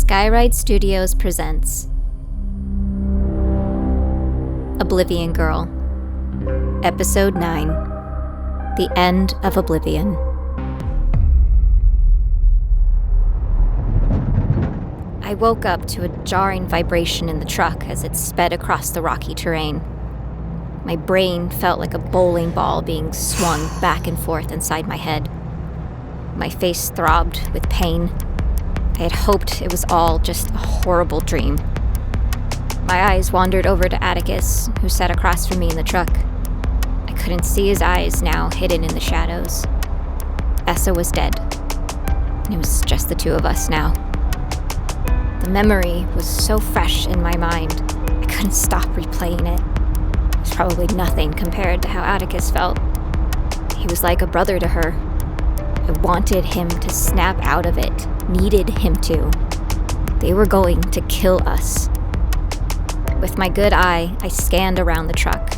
Skyride Studios presents Oblivion Girl, Episode 9, The End of Oblivion. I woke up to a jarring vibration in the truck as it sped across the rocky terrain. My brain felt like a bowling ball being swung back and forth inside my head. My face throbbed with pain. I had hoped it was all just a horrible dream. My eyes wandered over to Atticus, who sat across from me in the truck. I couldn't see his eyes now, hidden in the shadows. Essa was dead. It was just the two of us now. The memory was so fresh in my mind, I couldn't stop replaying it. It was probably nothing compared to how Atticus felt. He was like a brother to her. I wanted him to snap out of it, needed him to. They were going to kill us. With my good eye, I scanned around the truck.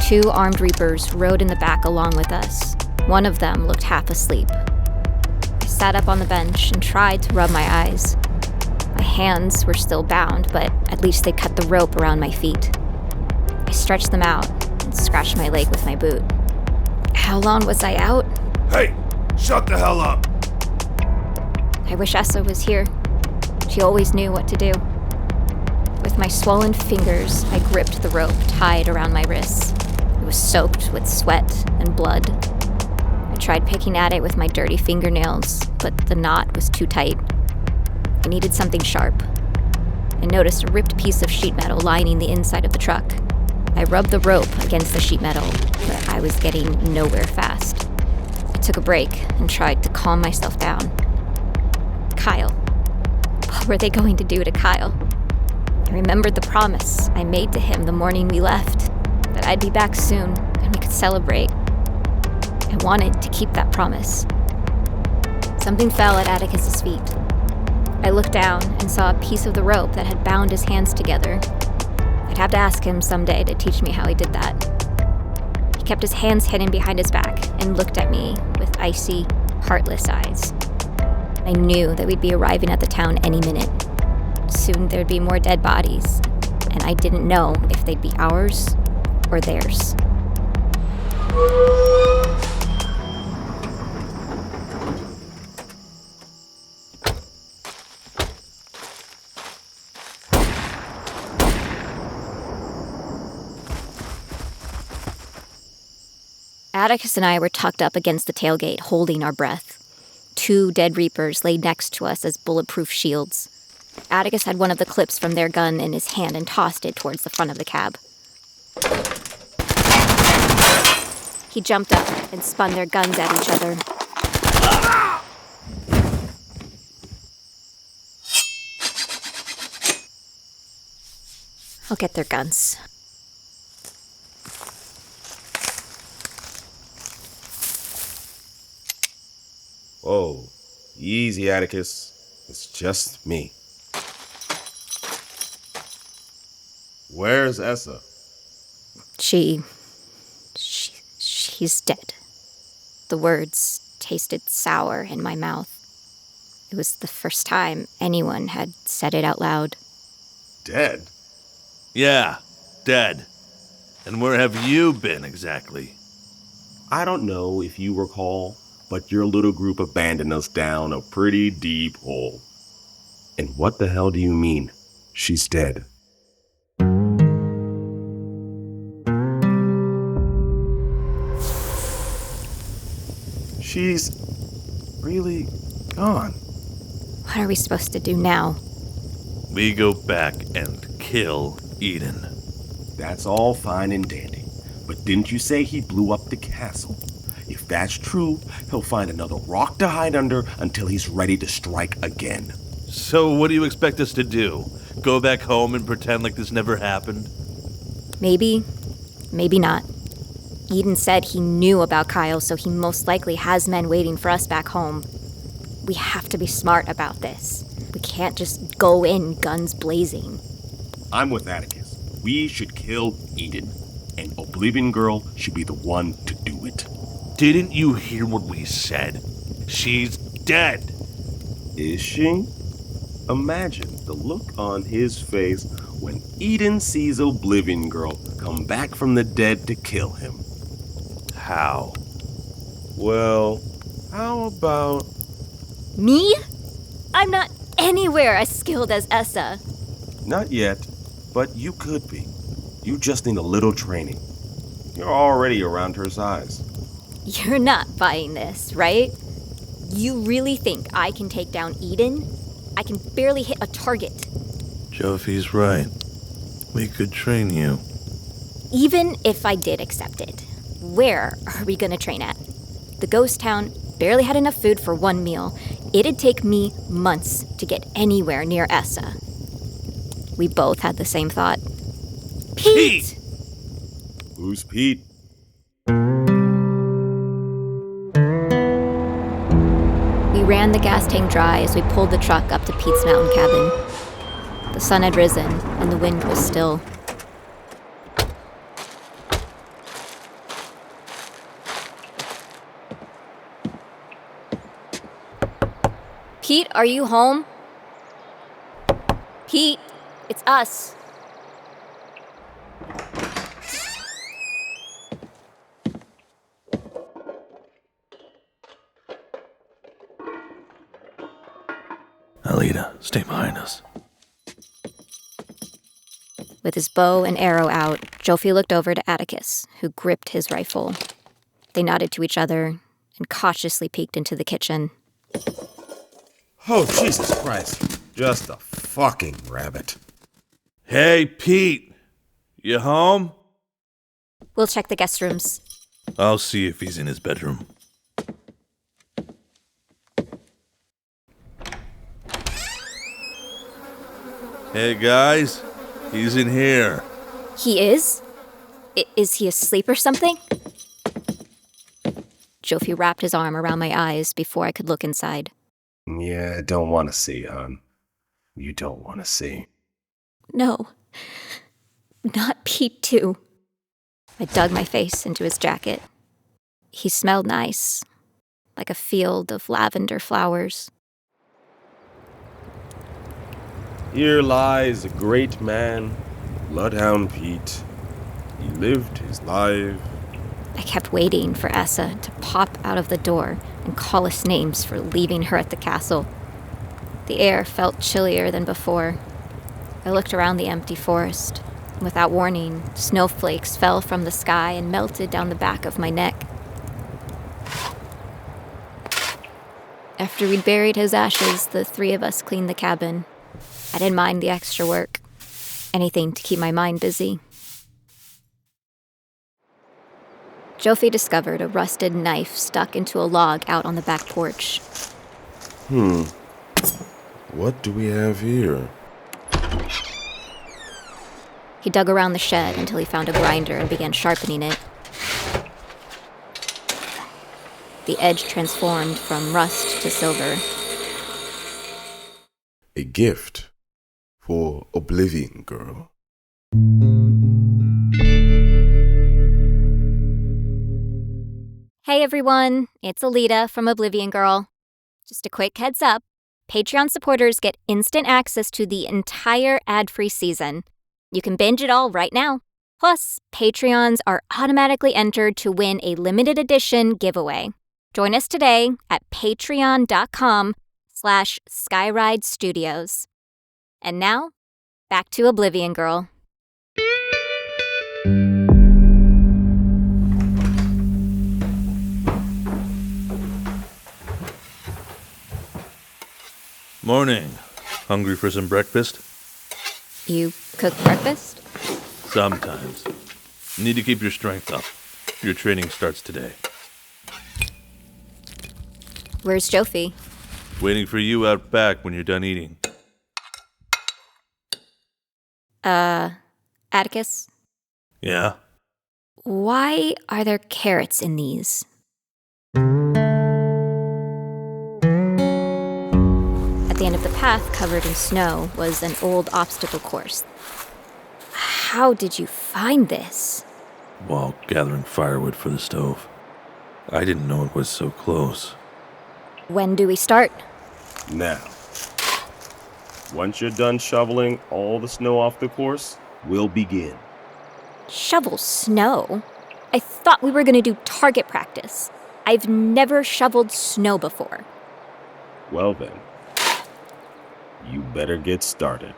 2 armed reapers rode in the back along with us. One of them looked half asleep. I sat up on the bench and tried to rub my eyes. My hands were still bound, but at least they cut the rope around my feet. I stretched them out and scratched my leg with my boot. How long was I out? Hey! Shut the hell up! I wish Essa was here. She always knew what to do. With my swollen fingers, I gripped the rope tied around my wrists. It was soaked with sweat and blood. I tried picking at it with my dirty fingernails, but the knot was too tight. I needed something sharp. I noticed a ripped piece of sheet metal lining the inside of the truck. I rubbed the rope against the sheet metal, but I was getting nowhere fast. I took a break and tried to calm myself down. Kyle. What were they going to do to Kyle? I remembered the promise I made to him the morning we left, that I'd be back soon and we could celebrate. I wanted to keep that promise. Something fell at Atticus's feet. I looked down and saw a piece of the rope that had bound his hands together. I'd have to ask him someday to teach me how he did that. He kept his hands hidden behind his back and looked at me with icy, heartless eyes. I knew that we'd be arriving at the town any minute. Soon there'd be more dead bodies, and I didn't know if they'd be ours or theirs. Atticus and I were tucked up against the tailgate, holding our breath. 2 dead reapers lay next to us as bulletproof shields. Atticus had one of the clips from their gun in his hand and tossed it towards the front of the cab. He jumped up and spun their guns at each other. I'll get their guns. Whoa, easy, Atticus. It's just me. Where's Essa? She's dead. The words tasted sour in my mouth. It was the first time anyone had said it out loud. Dead? Yeah, dead. And where have you been exactly? I don't know if you recall, but your little group abandoned us down a pretty deep hole. And what the hell do you mean, she's dead? She's really gone. What are we supposed to do now? We go back and kill Eden. That's all fine and dandy, but didn't you say he blew up the castle? If that's true, he'll find another rock to hide under until he's ready to strike again. So what do you expect us to do? Go back home and pretend like this never happened? Maybe, maybe not. Eden said he knew about Kyle, so he most likely has men waiting for us back home. We have to be smart about this. We can't just go in guns blazing. I'm with Atticus. We should kill Eden, and Oblivion Girl should be the one to do it. Didn't you hear what we said? She's dead. Is she? Imagine the look on his face when Eden sees Oblivion Girl come back from the dead to kill him. How? Well, how about... Me? I'm not anywhere as skilled as Essa. Not yet, but you could be. You just need a little training. You're already around her size. You're not buying this, right? You really think I can take down Eden? I can barely hit a target. JOPHIE's right. We could train you. Even if I did accept it, where are we gonna train at? The ghost town barely had enough food for one meal. It'd take me months to get anywhere near Essa. We both had the same thought. Pete! Who's Pete? We ran the gas tank dry as we pulled the truck up to Pete's mountain cabin. The sun had risen, and the wind was still. Pete, are you home? Pete, it's us. ALITA, stay behind us. With his bow and arrow out, JOPHIE looked over to ATTICUS, who gripped his rifle. They nodded to each other and cautiously peeked into the kitchen. Oh, Jesus Christ. Just a fucking rabbit. Hey, Pete. You home? We'll check the guest rooms. I'll see if he's in his bedroom. Hey, guys. He's in here. He is? Is he asleep or something? JOPHIE wrapped his arm around my eyes before I could look inside. Yeah, don't want to see, hon. You don't want to see. No. Not Pete, too. I dug my face into his jacket. He smelled nice, like a field of lavender flowers. Here lies a great man, Bloodhound Pete. He lived his life. I kept waiting for Essa to pop out of the door and call us names for leaving her at the castle. The air felt chillier than before. I looked around the empty forest. Without warning, snowflakes fell from the sky and melted down the back of my neck. After we'd buried his ashes, the three of us cleaned the cabin. I didn't mind the extra work. Anything to keep my mind busy. JOPHIE discovered a rusted knife stuck into a log out on the back porch. What do we have here? He dug around the shed until he found a grinder and began sharpening it. The edge transformed from rust to silver. A gift for Oblivion Girl. Hey everyone, it's ALITA from Oblivion Girl. Just a quick heads up, Patreon supporters get instant access to the entire ad-free season. You can binge it all right now. Plus, Patreons are automatically entered to win a limited edition giveaway. Join us today at patreon.com/Skyride Studios. And now, back to Oblivion Girl. Morning. Hungry for some breakfast? You cook breakfast? Sometimes. Need to keep your strength up. Your training starts today. Where's JOPHIE? Waiting for you out back when you're done eating. ATTICUS? Yeah? Why are there carrots in these? At the end of the path, covered in snow, was an old obstacle course. How did you find this? While gathering firewood for the stove. I didn't know it was so close. When do we start? Now. Once you're done shoveling all the snow off the course, we'll begin. Shovel snow? I thought we were going to do target practice. I've never shoveled snow before. Well then, you better get started.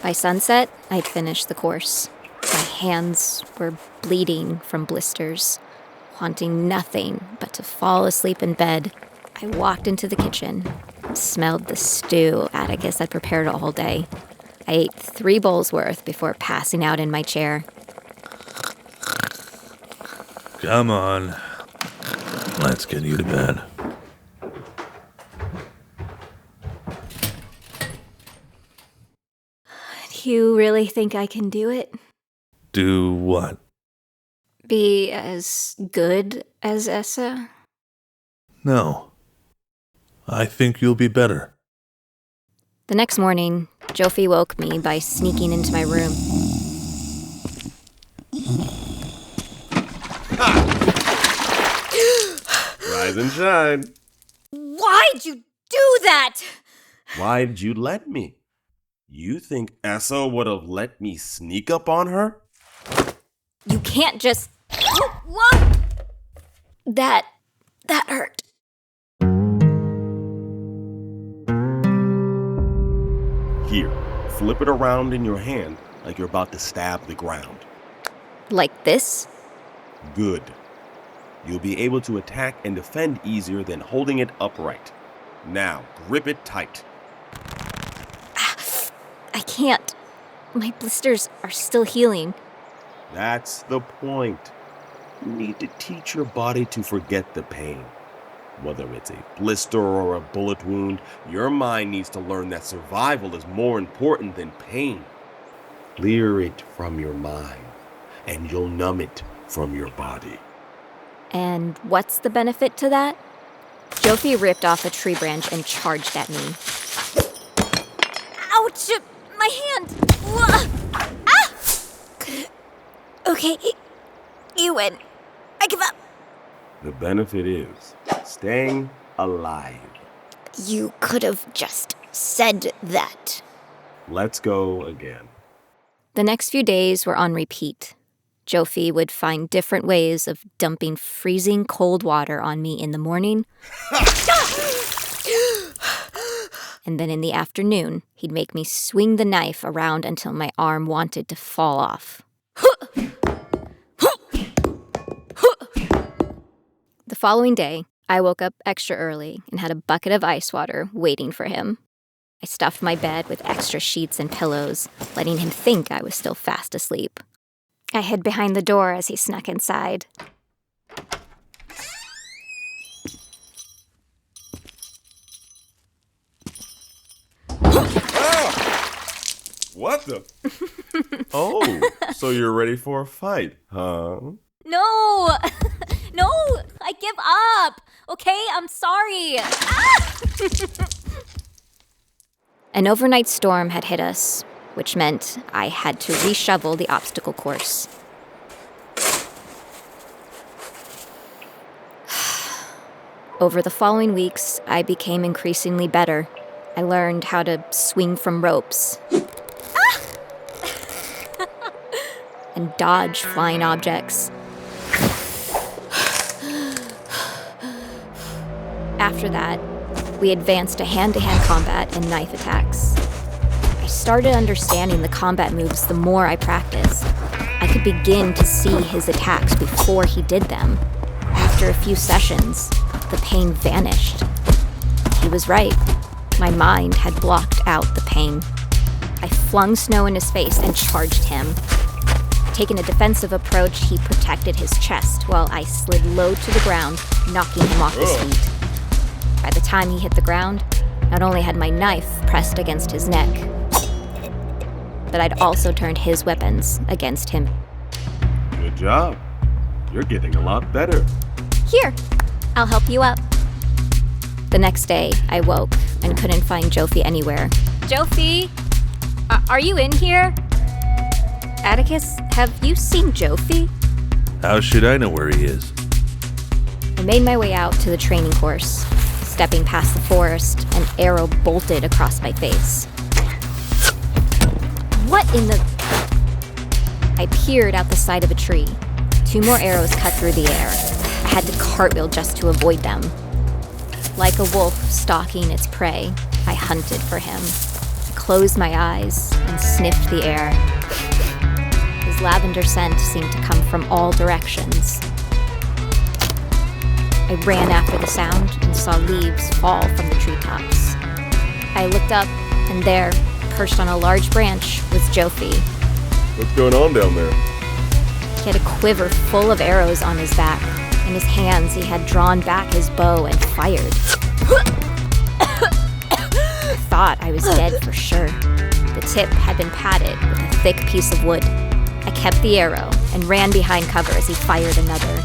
By sunset, I'd finished the course. My hands were bleeding from blisters, wanting nothing but to fall asleep in bed. I walked into the kitchen, smelled the stew Atticus had prepared all day. I ate 3 bowls worth before passing out in my chair. Come on. Let's get you to bed. Do you really think I can do it? Do what? Be as good as Essa? No. I think you'll be better. The next morning, JOPHIE woke me by sneaking into my room. Rise and shine. Why'd you do that? Why'd you let me? You think Essa would have let me sneak up on her? You can't just... Whoa! That hurt. Here, flip it around in your hand like you're about to stab the ground. Like this? Good. You'll be able to attack and defend easier than holding it upright. Now, grip it tight. I can't. My blisters are still healing. That's the point. You need to teach your body to forget the pain. Whether it's a blister or a bullet wound, your mind needs to learn that survival is more important than pain. Clear it from your mind, and you'll numb it from your body. And what's the benefit to that? JOPHIE ripped off a tree branch and charged at me. Ouch! My hand! Ah! Okay, you win. I give up. The benefit is staying alive. You could have just said that. Let's go again. The next few days were on repeat. JOPHIE would find different ways of dumping freezing cold water on me in the morning. And then in the afternoon, he'd make me swing the knife around until my arm wanted to fall off. The following day, I woke up extra early and had a bucket of ice water waiting for him. I stuffed my bed with extra sheets and pillows, letting him think I was still fast asleep. I hid behind the door as he snuck inside. What the? Oh, so you're ready for a fight, huh? No! No! I give up! Okay, I'm sorry. Ah! An overnight storm had hit us, which meant I had to reshovel the obstacle course. Over the following weeks, I became increasingly better. I learned how to swing from ropes. And dodge flying objects. After that, we advanced to hand-to-hand combat and knife attacks. I started understanding the combat moves the more I practiced. I could begin to see his attacks before he did them. After a few sessions, the pain vanished. He was right. My mind had blocked out the pain. I flung snow in his face and charged him. Taking a defensive approach, he protected his chest while I slid low to the ground, knocking him off his feet. By the time he hit the ground, not only had my knife pressed against his neck, but I'd also turned his weapons against him. Good job. You're getting a lot better. Here, I'll help you up. The next day, I woke and couldn't find JOPHIE anywhere. JOPHIE? Are you in here? Atticus, have you seen JOPHIE? How should I know where he is? I made my way out to the training course. His Stepping past the forest, an arrow bolted across my face. What in the... I peered out the side of a tree. 2 more arrows cut through the air. I had to cartwheel just to avoid them. Like a wolf stalking its prey, I hunted for him. I closed my eyes and sniffed the air. His lavender scent seemed to come from all directions. I ran after the sound and saw leaves fall from the treetops. I looked up, and there, perched on a large branch, was JOPHIE. What's going on down there? He had a quiver full of arrows on his back. In his hands, he had drawn back his bow and fired. I thought I was dead for sure. The tip had been padded with a thick piece of wood. I kept the arrow and ran behind cover as he fired another.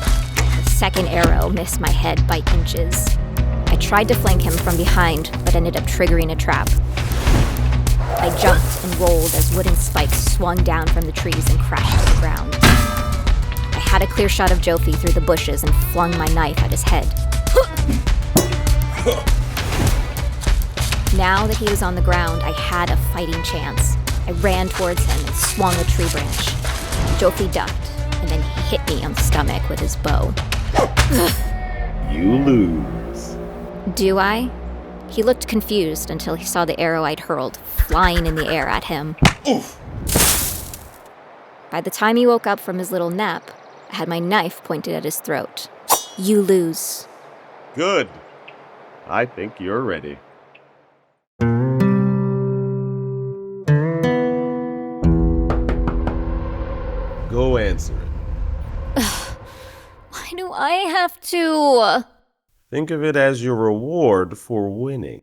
The second arrow missed my head by inches. I tried to flank him from behind, but ended up triggering a trap. I jumped and rolled as wooden spikes swung down from the trees and crashed to the ground. I had a clear shot of JOPHIE through the bushes and flung my knife at his head. Now that he was on the ground, I had a fighting chance. I ran towards him and swung a tree branch. JOPHIE ducked and then hit me on the stomach with his bow. You lose. Do I? He looked confused until he saw the arrow I'd hurled flying in the air at him. Oof. By the time he woke up from his little nap, I had my knife pointed at his throat. You lose. Good. I think you're ready. Go answer it. Why do I have to? Think of it as your reward for winning.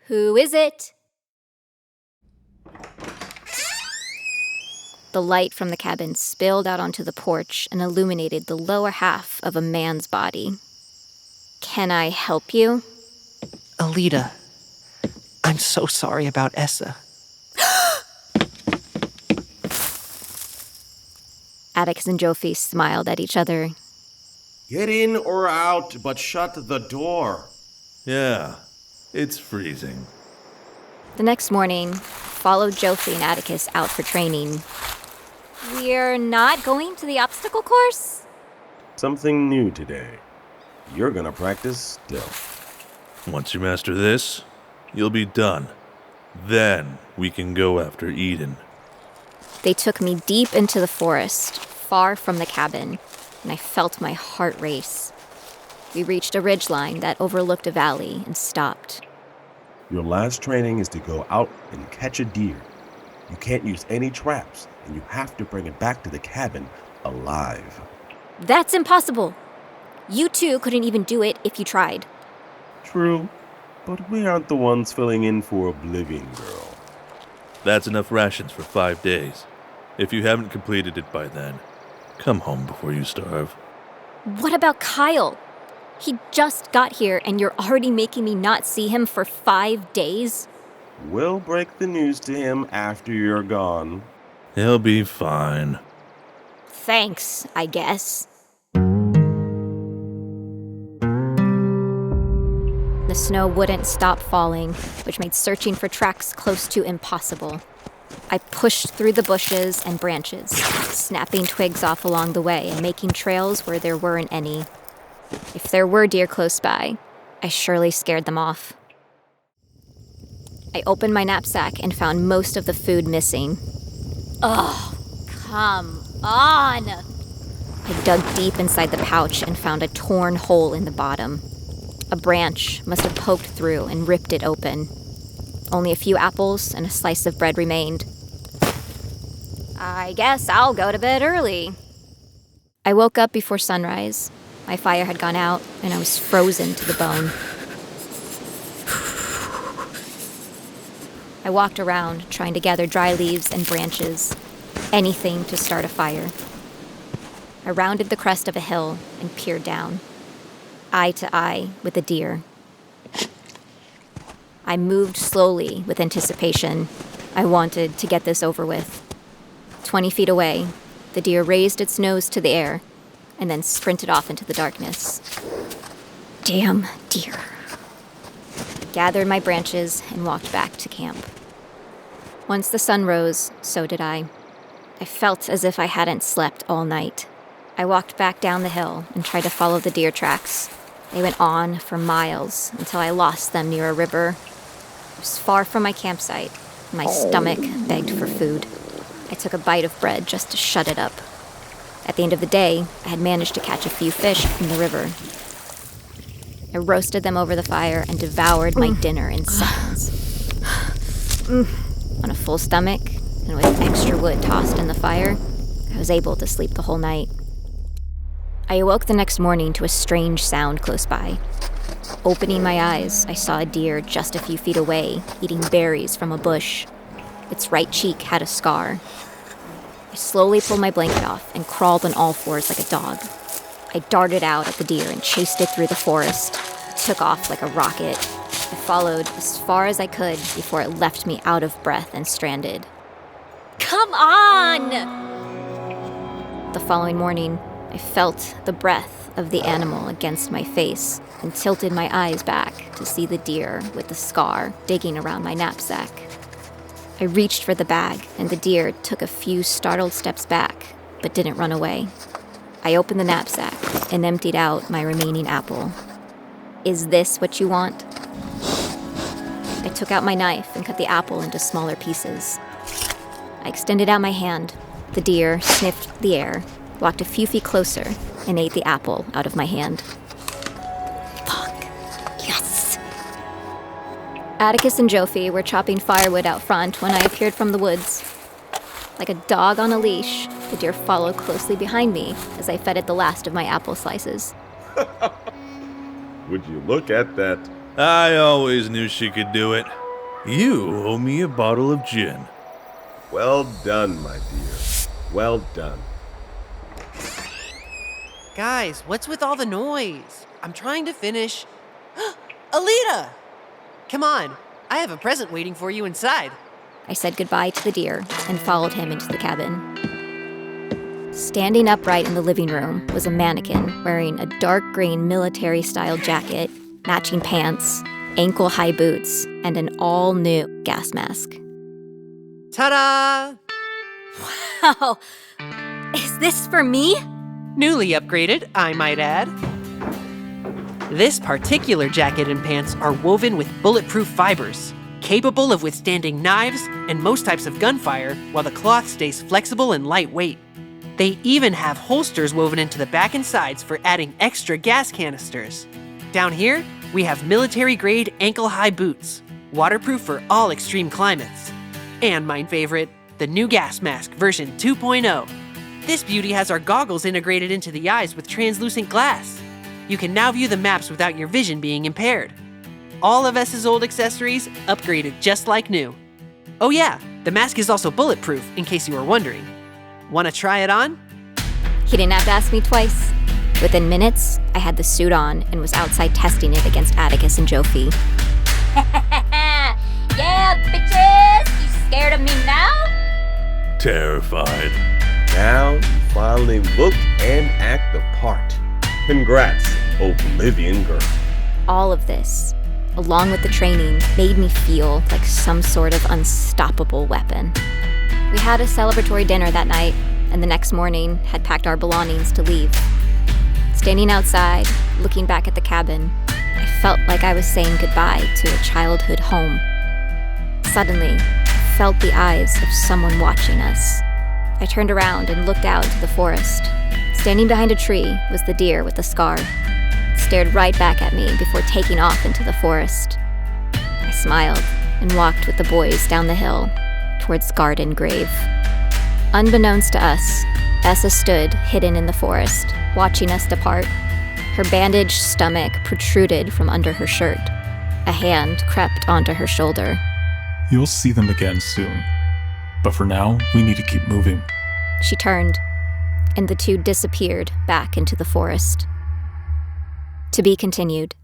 Who is it? The light from the cabin spilled out onto the porch and illuminated the lower half of a man's body. Can I help you? ALITA, I'm so sorry about Essa. Atticus and JOPHIE smiled at each other. Get in or out, but shut the door. Yeah, it's freezing. The next morning, followed JOPHIE and Atticus out for training. We're not going to the obstacle course? Something new today. You're gonna practice still. Once you master this, you'll be done. Then we can go after Eden. They took me deep into the forest, far from the cabin, and I felt my heart race. We reached a ridgeline that overlooked a valley and stopped. Your last training is to go out and catch a deer. You can't use any traps, and you have to bring it back to the cabin alive. That's impossible. You two couldn't even do it if you tried. True, but we aren't the ones filling in for Oblivion, girl. That's enough rations for 5 days. If you haven't completed it by then, come home before you starve. What about KIAL? He just got here and you're already making me not see him for 5 days? We'll break the news to him after you're gone. He'll be fine. Thanks, I guess. The snow wouldn't stop falling, which made searching for tracks close to impossible. I pushed through the bushes and branches, snapping twigs off along the way and making trails where there weren't any. If there were deer close by, I surely scared them off. I opened my knapsack and found most of the food missing. Oh, come on! I dug deep inside the pouch and found a torn hole in the bottom. A branch must have poked through and ripped it open. Only a few apples and a slice of bread remained. I guess I'll go to bed early. I woke up before sunrise. My fire had gone out, and I was frozen to the bone. I walked around, trying to gather dry leaves and branches, anything to start a fire. I rounded the crest of a hill and peered down, eye to eye with a deer. I moved slowly with anticipation. I wanted to get this over with. 20 feet away, the deer raised its nose to the air, and then sprinted off into the darkness. Damn deer. Gathered my branches and walked back to camp. Once the sun rose, so did I. I felt as if I hadn't slept all night. I walked back down the hill and tried to follow the deer tracks. They went on for miles until I lost them near a river. It was far from my campsite, and my stomach begged for food. I took a bite of bread just to shut it up. At the end of the day, I had managed to catch a few fish in the river. I roasted them over the fire and devoured my dinner in seconds. On a full stomach, and with extra wood tossed in the fire, I was able to sleep the whole night. I awoke the next morning to a strange sound close by. Opening my eyes, I saw a deer just a few feet away, eating berries from a bush. Its right cheek had a scar. I slowly pulled my blanket off and crawled on all fours like a dog. I darted out at the deer and chased it through the forest. It took off like a rocket. I followed as far as I could before it left me out of breath and stranded. Come on! The following morning, I felt the breath of the animal against my face and tilted my eyes back to see the deer with the scar digging around my knapsack. I reached for the bag, and the deer took a few startled steps back, but didn't run away. I opened the knapsack and emptied out my remaining apple. Is this what you want? I took out my knife and cut the apple into smaller pieces. I extended out my hand. The deer sniffed the air, walked a few feet closer, and ate the apple out of my hand. Fuck. Yes! Atticus and JOPHIE were chopping firewood out front when I appeared from the woods. Like a dog on a leash, the deer followed closely behind me as I fed it the last of my apple slices. Would you look at that? I always knew she could do it. You owe me a bottle of gin. Well done, my dear. Well done. Guys, what's with all the noise? I'm trying to finish. ALITA! Come on, I have a present waiting for you inside. I said goodbye to the deer and followed him into the cabin. Standing upright in the living room was a mannequin wearing a dark green military-style jacket, matching pants, ankle-high boots, and an all-new gas mask. Ta-da! Wow! Is this for me? Newly upgraded, I might add. This particular jacket and pants are woven with bulletproof fibers, capable of withstanding knives and most types of gunfire, while the cloth stays flexible and lightweight. They even have holsters woven into the back and sides for adding extra gas canisters. Down here, we have military-grade ankle-high boots, waterproof for all extreme climates. And my favorite, the new gas mask version 2.0. This beauty has our goggles integrated into the eyes with translucent glass. You can now view the maps without your vision being impaired. All of S's old accessories upgraded just like new. Oh yeah, the mask is also bulletproof, in case you were wondering. Want to try it on? He didn't have to ask me twice. Within minutes, I had the suit on and was outside testing it against Atticus and JOPHIE. Yeah, bitches! You scared of me now? Terrified. Now you finally look and act the part. Congrats, Oblivion girl. All of this, along with the training, made me feel like some sort of unstoppable weapon. We had a celebratory dinner that night, and the next morning had packed our belongings to leave. Standing outside, looking back at the cabin, I felt like I was saying goodbye to a childhood home. Suddenly, I felt the eyes of someone watching us. I turned around and looked out into the forest. Standing behind a tree was the deer with the scar. It stared right back at me before taking off into the forest. I smiled and walked with the boys down the hill towards Garden Grave. Unbeknownst to us, Essa stood hidden in the forest, watching us depart. Her bandaged stomach protruded from under her shirt. A hand crept onto her shoulder. You'll see them again soon. But for now, we need to keep moving. She turned, and the two disappeared back into the forest. To be continued.